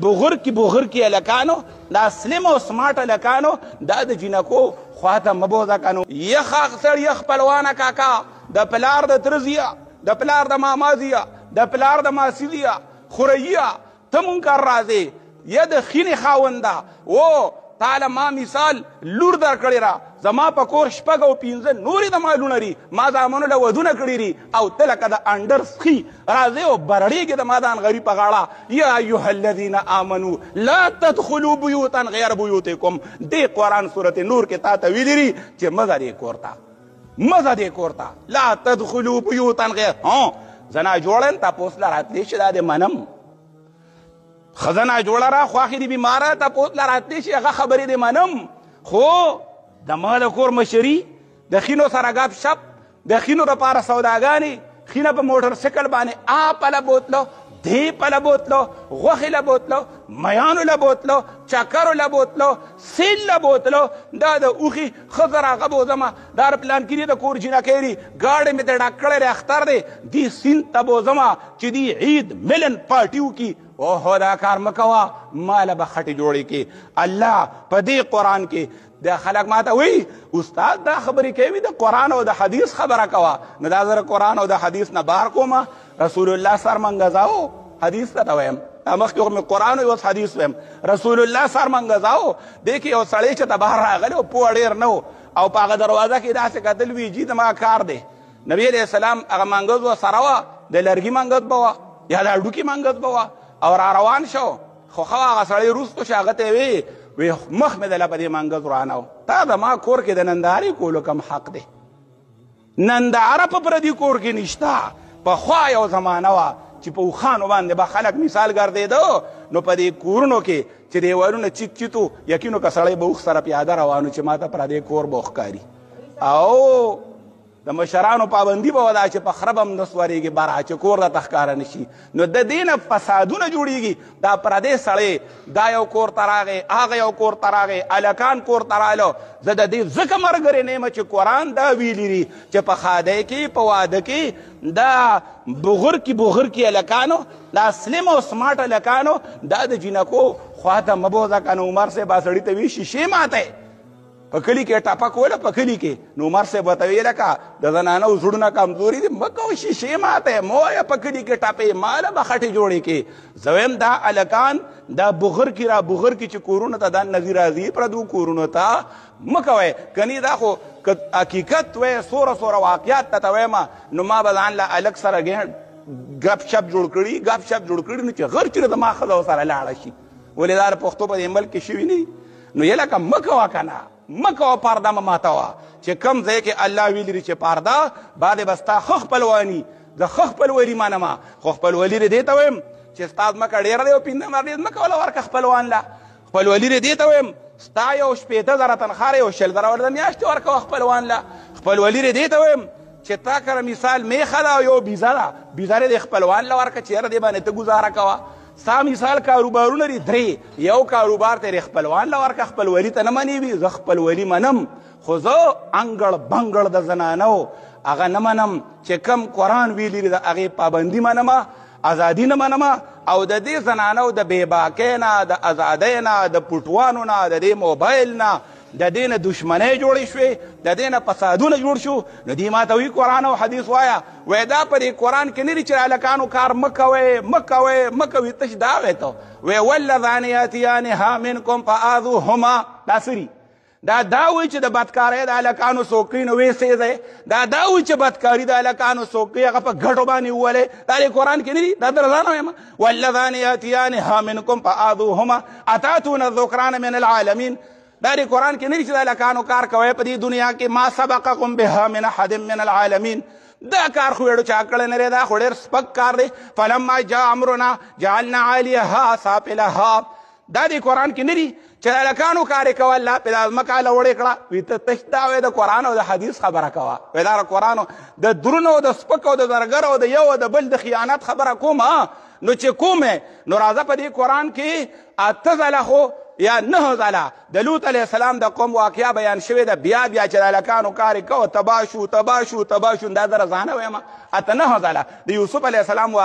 بغر کی الکانو دا سلم او سمارټ الکانو دا د جنکو خواته مبوزه کنو یخ اخسر یخ پلوانه کاکا د پلار د ترزیا د پلار د مامازیا د پلار د ماسیلیا خوریا تمون کار راځي یا د خینې خاونده و تعالی ما مثال لور در کړی را زما په کور شپږ او پنځه نورې د مالونه دي ما زامنو له ودونه کړي دي او ته لکه د انډر سخي راځې او برړېږې د مادان غریب په غاړه یا ایها الذین آمنو لا تدخلوا بیوتا غیر بیوتکم دې قرآن صورت نور کې تا ته ویلي دي چې مزه دې کور ته مزه دې کور ته لا تدخلوا بیوتا غیر زنا جوړن تپوس له راتلی شي دا دې منم خزانه جوړه را خواخې دې بیماره تپوس له راتلی شي هغه خبرې دې منم خو د ما د کور مشري د خینو سره ګپ شپ د خینو دپاره سوداګانې خینه په موټر سایکل باندې پله بوتلو دې پله بوتلو غوښې له بوتلو میانو له بوتلو چکرو له بوتلو سیل له بوتلو دا د اوښي ښځه راغه بوځمه دا پلان کې د کور جینکۍ دي ګاډی مې ته ډک کړی دی اختر دی دې سیند ته بوځمه چې دې عید ملن پارټي وکړي اوهو دا کار مه کوه ماله به خټې جوړې کړي الله په دې قرآن کې د خلک ماته وی استاد دا خبرې کوي د قرآن او د حدیث خبره کوه نو دا زه قرآن او د حدیث نه بهر کومه رسول الله سر منګزاو حدیث ته وایم مخکې مې قرآن او حدیث وایم رسول الله سر منګزاو دې کې یو سړی چې ته بهر راغلی او پوه ډېر نه و او په هغه دروازه کې داسې کتل وي جي زما کار دی نبي علیه السلام هغه منګز و سره وه د لرګي منګز به وه یا د هډوکي منګز به وه او را روان شو خو هغه سړی وروستو چې هغه ته وی مخ مې دله په دې منګز ورانه و تا د ما کور کې د نندارې کولو کم حق دی ننداره په پردي کور کې نشته پخوا یو زمانه وه چې په اوښانو باندې به خلک مثال ګرځېده نو په دې کورونو کې چې دیوالونه چیت چیتو یقینو که سړی به اوښ سره پیاده روانو چې ما ته پردی کور به ښکاري او د مشرانو پابندي به وه دا چې په خره به هم نه سورېږي بره چې کور درته ښکاره نه شي نو د دې نه فسادونه جوړېږي دا پردی سړی دا یو کور ته راغی هغه یو کور ته راغی هلکان کور ته راغلو زه د دې ځکه ملګری نه یم چې قرآن دا ویلي دي چې په ښادۍ کې په واده کې دا بغر کی هلکانو دا سلم او سمارټ هلکانو دا د جینکو خواته مه بوځه که نو عمر صاحب سړي ته وي شیشې ماتی په کلي کې ټپه کوله په کلي کې نو عمر صاحب ورته ویې لکه د زنانو زړونه کمزوري دي مه کوه شیشې ماتی مه وایه په کلي کې ټپې ماله به خټې جوړې کړې زه وایم دا هلکان دا بغر کې را بغر کې چې کورونو ته دا نظیر راځي پردو کورونو ته مه کوئ کنی دا خو که حقیقت وی سوره سوره واقعیات ته وایم نو ما به ځان له هلک سره ګپ شپ جوړ کړي نو چې غر چېرې زما ښځه ورسره لاړه شي ولې دا د پښتو په دې ملک کې شوي نه دي نو یې لکه مه کوه که نه مه کوه پرده مه ماتوه چې کم ځای کې الله ویلي دي چې پرده بعدې به ستا ښه خپلواني زه ښه خپلولي منمه خو خپلولي دې دې ته وایم چې ستا ځمکه ډېره دی او پنځه مرډې ځمکه وله ورکه خپلوان له خپلولي دې دې ته وایم ستا یو 15,000 تنخواه یو 20,000 ورته میاشتې ورکوه خپلوان له خپلولي دې دې ته وایم چې تا کره مثال میخه ده او یو بیزه ده بیزه دې خپلوان له ورکه چېره دې باندې ته ګزاره کوه ستا مثال کاروبارونه دي درې یو کاروبار ته یې خپلوان له ورکه خپلولي ته نه منې وي زه خپلولي منم خو زه انګړ بنګړ د زنانو هغه نه منم چې کم قرآن ویلي دي د هغې پابندي منمه ازادي نه منمه او د دې زنانو د بېباکۍ نه د ازادۍ نه د پټوانو نه د دې موبایل نه د دې نه دشمنۍ جوړې شوې د دې نه فسادونه جوړ شو نو دې ما ته وي قرآن او حدیث وایه وایي دا په دې قرآن کې نه دي چې هلکانو کار مه کوئ مه کوئ تش دا وایې ته وایي واللذان یاتیانها منکم فآذوهما دا څه دا وایي چې د بدکارۍ د هلکانو څوک کوي نو ویې سېځئ دا وایي چې بدکاري د هلکانو څوک کوي هغه په ګټو باندې وولئ دا دې قرآن کې نه دي دا در ځان وایم واللذان یاتیانها منکم فآذوهما اتاتون الذکران من العالمین دا دې قرآن کې نه دي چې د هلکانو کار کوئ په دې دنیا کې ما سبقکم بها من احد من العالمین دا کار خو ویړو چا کړی نه دی دا خو ډېر سپک کار دی فلما جاء امرنا جعلنا عالیها سافلها دا دې قرآن کې نه دي چې د هلکانو کار یې کوه الله پې دا ځمکه هله وړې کړه وي ته تش دا وایې د قرآن او د حدیث خبره کوه وایي دا د قرآن د درونو او د سپک او د زرګر او د یو او د بل د خیانت خبره کوم نو چې کومې نو راځه په دې قرآن کې 8 ځله خو یا 9 ځله د لوط علیه السلام د قوم واقعه بیان شوې ده بیا چې د هلکانو کار یې کوه تباه شو دا زه رضانه وایم 8 9 ځله د یوسف علیه السلام